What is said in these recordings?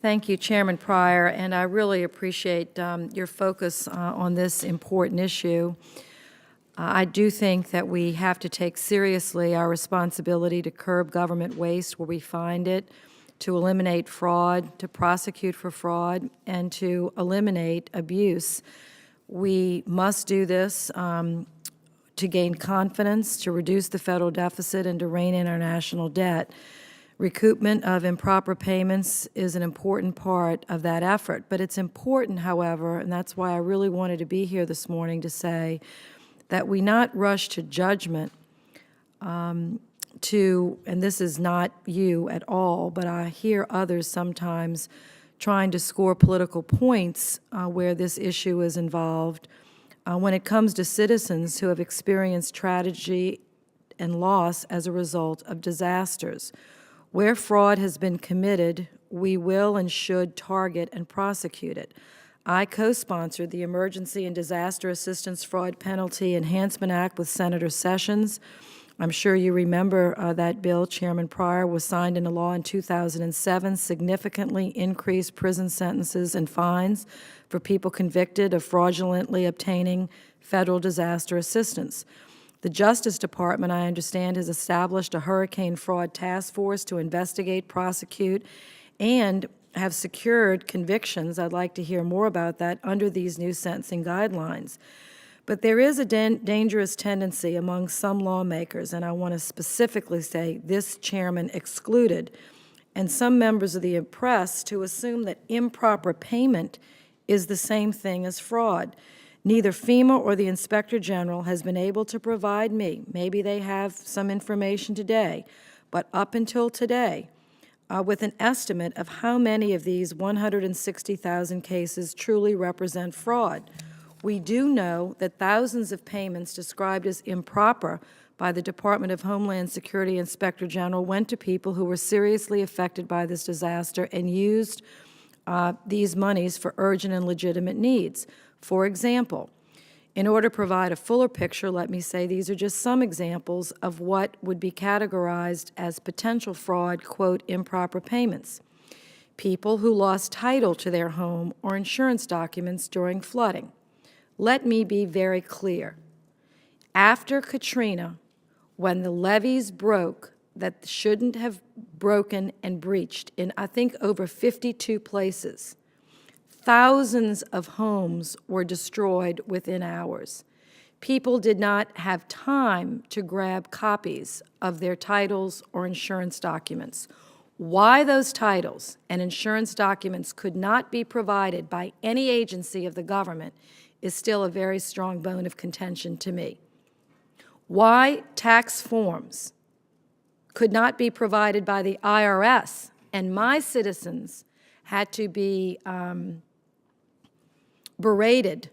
Thank you, Chairman Pryor, and I really appreciate your focus on this important issue. I do think that we have to take seriously our responsibility to curb government waste where we find it, to eliminate fraud, to prosecute for fraud, and to eliminate abuse. We must do this to gain confidence, to reduce the federal deficit, and to rein in our national debt. Recoupment of improper payments is an important part of that effort, but it's important, however, and that's why I really wanted to be here this morning to say that we not rush to judgment and this is not you at all, but I hear others sometimes trying to score political points where this issue is involved. When it comes to citizens who have experienced tragedy and loss as a result of disasters. Where fraud has been committed, we will and should target and prosecute it. I co-sponsored the Emergency and Disaster Assistance Fraud Penalty Enhancement Act with Senator Sessions. I'm sure you remember that bill. Chairman Pryor was signed into law in 2007, significantly increased prison sentences and fines for people convicted of fraudulently obtaining federal disaster assistance. The Justice Department, I understand, has established a hurricane fraud task force to investigate, prosecute, and have secured convictions. I'd like to hear more about that under these new sentencing guidelines. But there is a dangerous tendency among some lawmakers, and I want to specifically say this chairman excluded, and some members of the press to assume that improper payment is the same thing as fraud. Neither FEMA or the Inspector General has been able to provide me, maybe they have some information today, but up until today, with an estimate of how many of these 160,000 cases truly represent fraud. We do know that thousands of payments described as improper by the Department of Homeland Security Inspector General went to people who were seriously affected by this disaster and used these monies for urgent and legitimate needs. For example, in order to provide a fuller picture, let me say these are just some examples of what would be categorized as potential fraud, quote, improper payments. People who lost title to their home or insurance documents during flooding. Let me be very clear. After Katrina, when the levees broke that shouldn't have broken and breached in, I think, over 52 places, thousands of homes were destroyed within hours. People did not have time to grab copies of their titles or insurance documents. Why those titles and insurance documents could not be provided by any agency of the government is still a very strong bone of contention to me. Why tax forms could not be provided by the IRS and my citizens had to be berated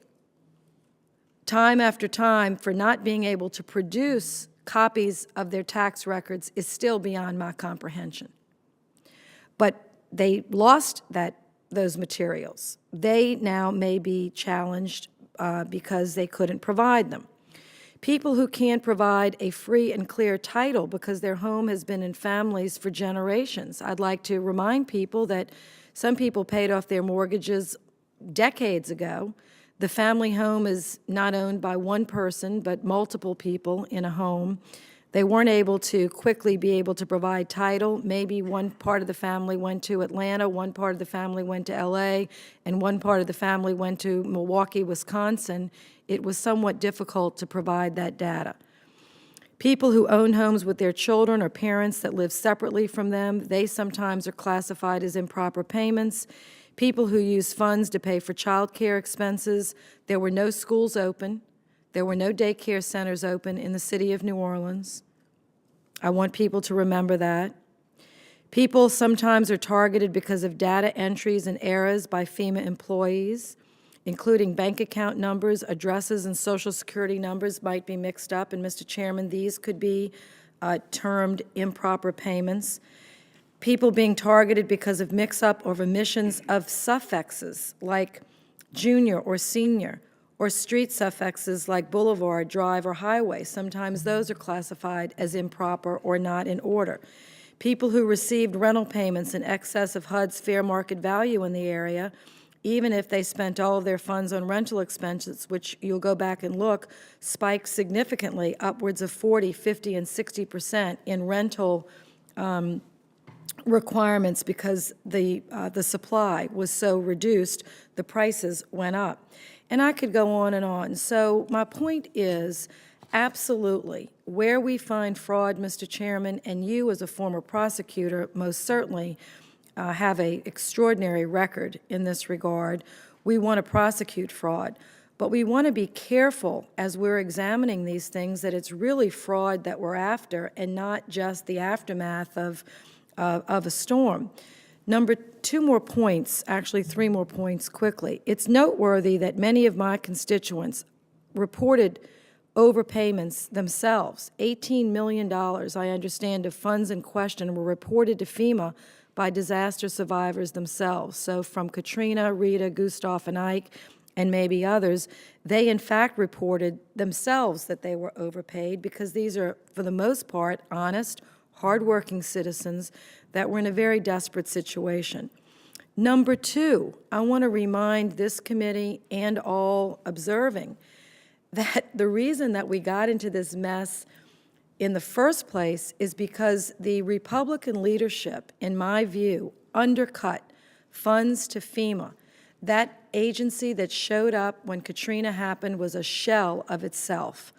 time after time for not being able to produce copies of their tax records is still beyond my comprehension. But they lost those materials. They now may be challenged because they couldn't provide them. People who can't provide a free and clear title because their home has been in families for generations. I'd like to remind people that some people paid off their mortgages decades ago. The family home is not owned by one person, but multiple people in a home. They weren't able to quickly be able to provide title. Maybe one part of the family went to Atlanta, one part of the family went to LA, and one part of the family went to Milwaukee, Wisconsin. It was somewhat difficult to provide that data. People who own homes with their children or parents that live separately from them, they sometimes are classified as improper payments. People who use funds to pay for child care expenses. There were no schools open. There were no daycare centers open in the city of New Orleans. I want people to remember that. People sometimes are targeted because of data entries and errors by FEMA employees, including bank account numbers, addresses, and Social Security numbers might be mixed up. And, Mr. Chairman, these could be termed improper payments. People being targeted because of mix-up or omissions of suffixes like junior or senior, or street suffixes like boulevard, drive, or highway. Sometimes those are classified as improper or not in order. People who received rental payments in excess of HUD's fair market value in the area, even if they spent all of their funds on rental expenses, which you'll go back and look, spiked significantly, upwards of 40, 50, and 60% in rental requirements because the supply was so reduced, the prices went up. And I could go on and on. So my point is, absolutely, where we find fraud, Mr. Chairman, and you as a former prosecutor most certainly have an extraordinary record in this regard, we want to prosecute fraud. But we want to be careful as we're examining these things that it's really fraud that we're after and not just the aftermath of a storm. Two more points, actually 3 more points quickly. It's noteworthy that many of my constituents reported overpayments themselves. $18 million, I understand, of funds in question were reported to FEMA by disaster survivors themselves. So from Katrina, Rita, Gustav, and Ike, and maybe others, they in fact reported themselves that they were overpaid because these are, for the most part, honest, hardworking citizens that were in a very desperate situation. Number 2, I want to remind this committee and all observing that the reason that we got into this mess in the first place is because the Republican leadership, in my view, undercut funds to FEMA. That agency that showed up when Katrina happened was a shell of itself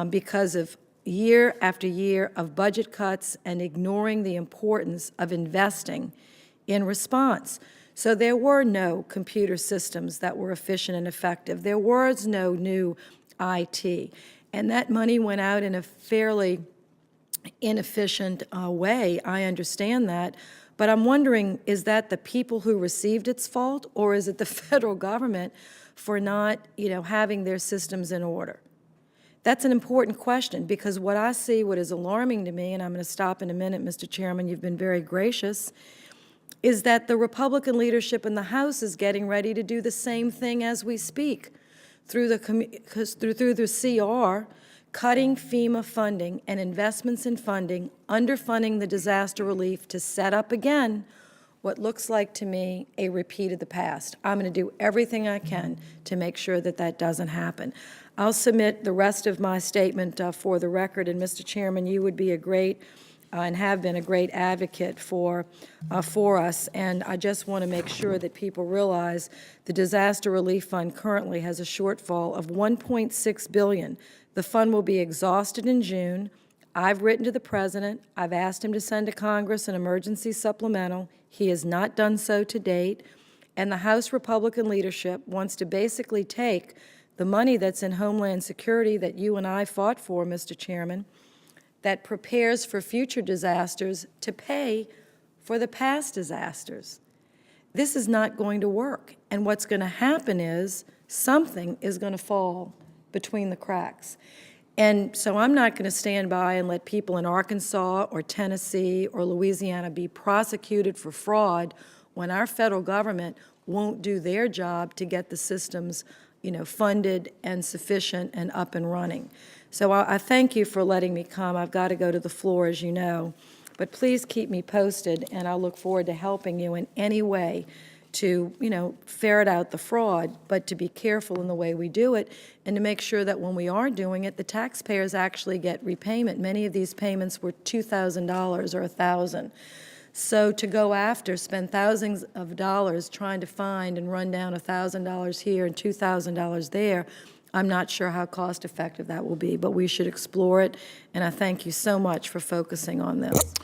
because of year after year of budget cuts and ignoring the importance of investing in response. So there were no computer systems that were efficient and effective. There was no new IT. And that money went out in a fairly inefficient way. I understand that. But I'm wondering, is that the people who received its fault, or is it the federal government for not, having their systems in order? That's an important question, because what I see, what is alarming to me, and I'm going to stop in a minute, Mr. Chairman, you've been very gracious, is that the Republican leadership in the House is getting ready to do the same thing as we speak through the CR, cutting FEMA funding and investments in funding, underfunding the disaster relief to set up again what looks like to me a repeat of the past. I'm going to do everything I can to make sure that that doesn't happen. I'll submit the rest of my statement for the record, and Mr. Chairman, you would be a great and have been a great advocate for us, and I just want to make sure that people realize the Disaster Relief Fund currently has a shortfall of $1.6 billion. The fund will be exhausted in June. I've written to the President. I've asked him to send to Congress an emergency supplemental. He has not done so to date, and the House Republican leadership wants to basically take the money that's in Homeland Security that you and I fought for, Mr. Chairman, that prepares for future disasters to pay for the past disasters. This is not going to work. And what's going to happen is something is going to fall between the cracks. And so I'm not going to stand by and let people in Arkansas or Tennessee or Louisiana be prosecuted for fraud when our federal government won't do their job to get the systems, funded and sufficient and up and running. So I thank you for letting me come. I've got to go to the floor, as you know. But please keep me posted, and I look forward to helping you in any way to, ferret out the fraud, but to be careful in the way we do it and to make sure that when we are doing it, the taxpayers actually get repayment. Many of these payments were $2,000 or $1,000. So to go after, spend thousands of dollars trying to find and run down $1,000 here and $2,000 there, I'm not sure how cost-effective that will be, but we should explore it, and I thank you so much for focusing on this.